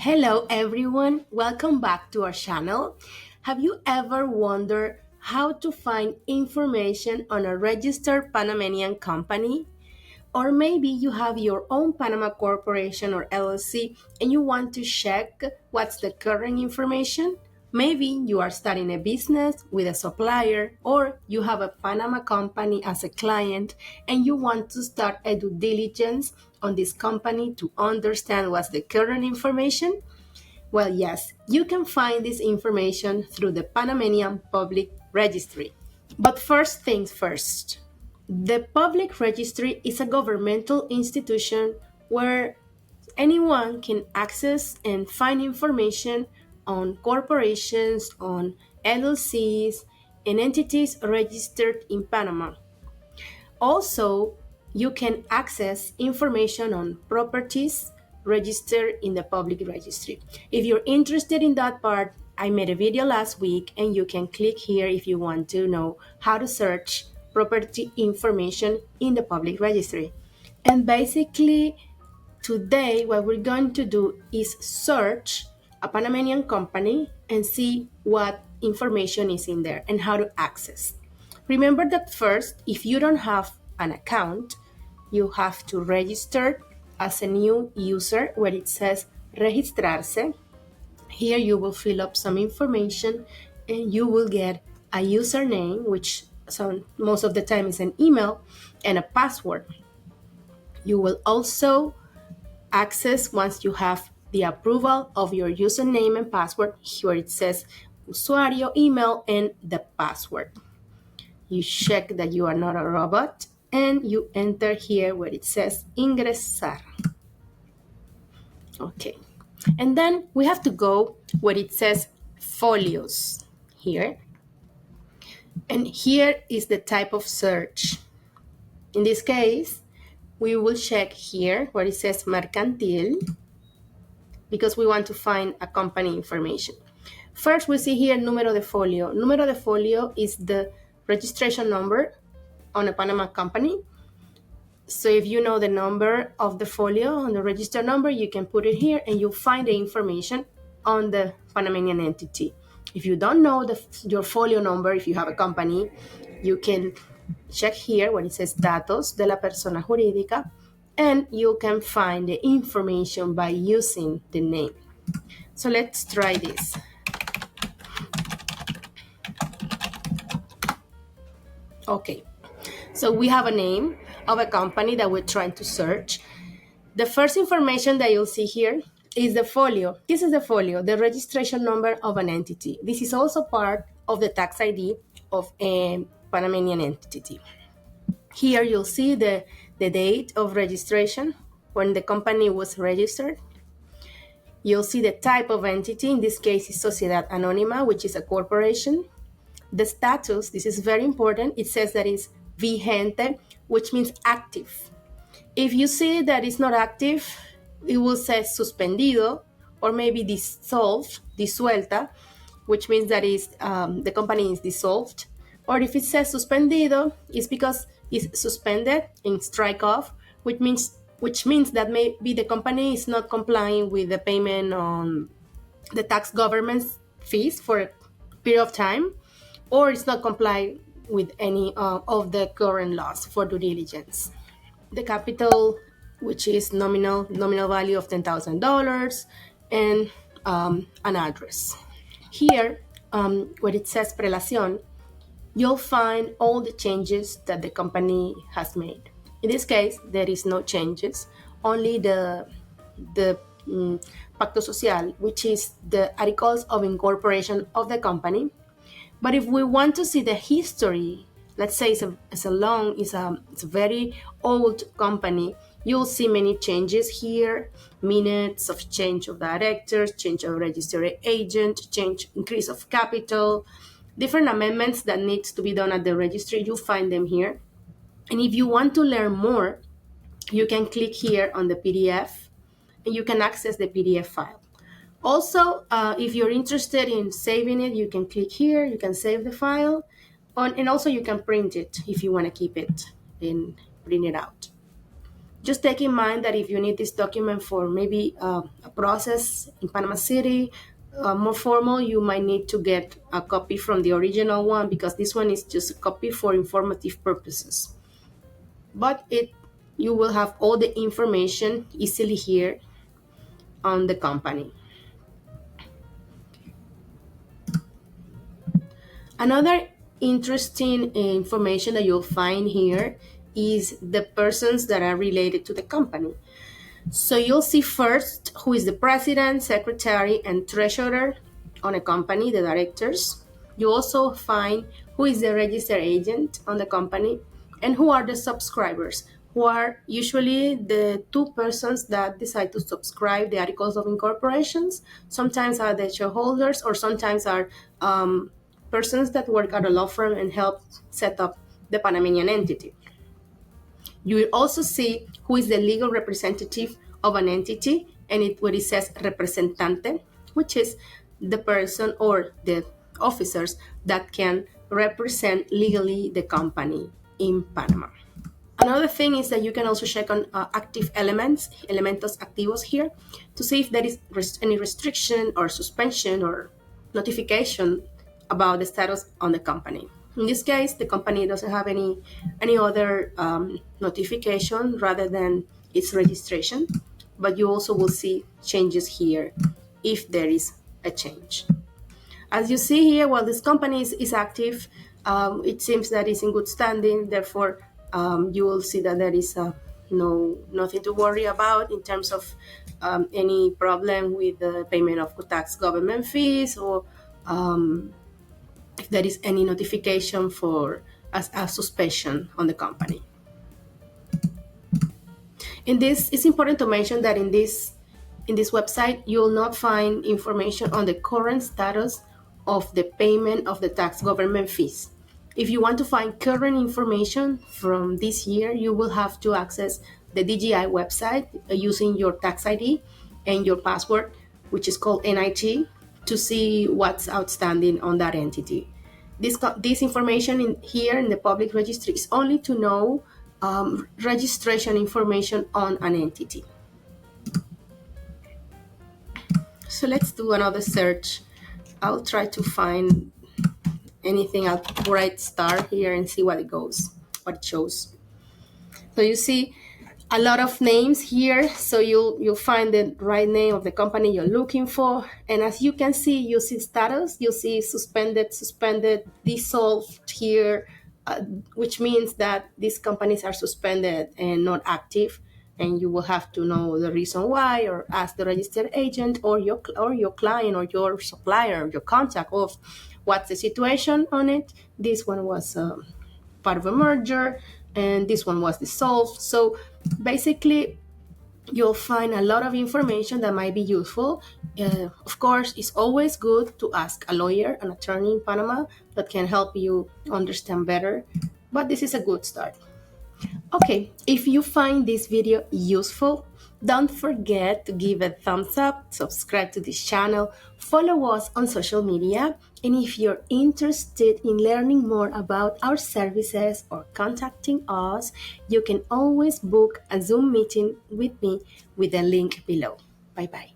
Hello everyone, welcome back to our channel. Have you ever wondered how to find information on a registered Panamanian company? Or maybe you have your own Panama corporation or LLC and you want to check what's the current information? Maybe you are starting a business with a supplier, or you have a Panama company as a client and you want to start a due diligence on this company to understand what's the current information. Well, yes, you can find this information through the Panamanian Public Registry. But first things first, the Public Registry is a governmental institution where anyone can access and find information on corporations, on LLCs, and entities registered in Panama. Also, you can access information on properties registered in the public registry. If you're interested in that part, I made a video last week and you can click here if you want to know how to search property information in the public registry. And basically, today what we're going to do is search a Panamanian company and see what information is in there and how to access. Remember that first, if you don't have an account, you have to register as a new user where it says registrarse. Here you will fill up some information and you will get a username, which most of the time is an email, and a password. You will also access once you have the approval of your username and password, where it says usuario, email, and the password. You check that you are not a robot and you enter here where it says ingresar. Okay. And then we have to go where it says folios here. And here is the type of search. In this case, we will check here where it says mercantil because we want to find a company information. First, we see here número de folio. Número de folio is the registration number on a Panama company. So if you know the number of the folio on the register number, you can put it here and you'll find the information on the Panamanian entity. If you don't know your folio number, if you have a company, you can check here where it says datos de la persona jurídica, and you can find the information by using the name. So let's try this. Okay, so we have a name of a company that we're trying to search. The first information that you'll see here is the folio. This is the folio, the registration number of an entity. This is also part of the tax ID of a Panamanian entity. Here you'll see the date of registration when the company was registered. You'll see the type of entity. In this case, is Sociedad Anónima, which is a corporation. The status, this is very important. It says that it's vigente, which means active. If you see that it's not active, it will say suspendido or maybe dissolved, disuelta, which means that the company is dissolved. Or if it says suspendido, it's because it's suspended and strike off, which means that maybe the company is not complying with the payment on the tax government's fees for a period of time, or it's not complying with any of the current laws for due diligence. The capital, which is nominal value of $10,000, and an address. Here, where it says prelación, you'll find all the changes that the company has made. In this case, there is no changes, only the pacto social, which is the articles of incorporation of the company. But if we want to see the history, let's say it's a very old company, you'll see many changes here, minutes of change of directors, change of registered agent, increase of capital, different amendments that needs to be done at the registry. You'll find them here. And if you want to learn more, you can click here on the PDF and you can access the PDF file. Also, if you're interested in saving it, you can click here, you can save the file, and also you can print it if you want to keep it and print it out. Just take in mind that if you need this document for maybe a process in Panama City, more formal, you might need to get a copy from the original one, because this one is just a copy for informative purposes. But you will have all the information easily here on the company. Another interesting information that you'll find here is the persons that are related to the company. So you'll see first who is the president, secretary, and treasurer on a company, the directors. You also find who is the registered agent on the company and who are the subscribers, who are usually the two persons that decide to subscribe the articles of incorporations. Sometimes are the shareholders, or sometimes are persons that work at a law firm and help set up the Panamanian entity. You will also see who is the legal representative of an entity, and where it says representante, which is the person or the officers that can represent legally the company in Panama. Another thing is that you can also check on active elements, elementos activos here, to see if there is any restriction or suspension or notification about the status on the company. In this case, the company doesn't have any other notification rather than its registration, but you also will see changes here if there is a change. As you see here, while this company is active, it seems that it's in good standing. Therefore, you will see that there is nothing to worry about in terms of any problem with the payment of tax government fees, or if there is any notification for a suspension on the company. It's important to mention that in this website, you will not find information on the current status of the payment of the tax government fees. If you want to find current information from this year, you will have to access the DGI website using your tax ID and your password, which is called NIT, to see what's outstanding on that entity. This information here in the public registry is only to know registration information on an entity. So let's do another search. I'll try to find anything. I'll write star here and see what it shows. So you see a lot of names here, so you'll find the right name of the company you're looking for. And as you can see, you see status, you see suspended, dissolved here, which means that these companies are suspended and not active. And you will have to know the reason why, or ask the registered agent or your client or your supplier, your contact, of what's the situation on it. This one was part of a merger, and this one was dissolved. So basically, you'll find a lot of information that might be useful. Of course, it's always good to ask a lawyer, an attorney in Panama, that can help you understand better, but this is a good start. Okay, if you find this video useful, don't forget to give a thumbs up, subscribe to this channel, follow us on social media, and if you're interested in learning more about our services or contacting us, you can always book a Zoom meeting with me with the link below. Bye-bye.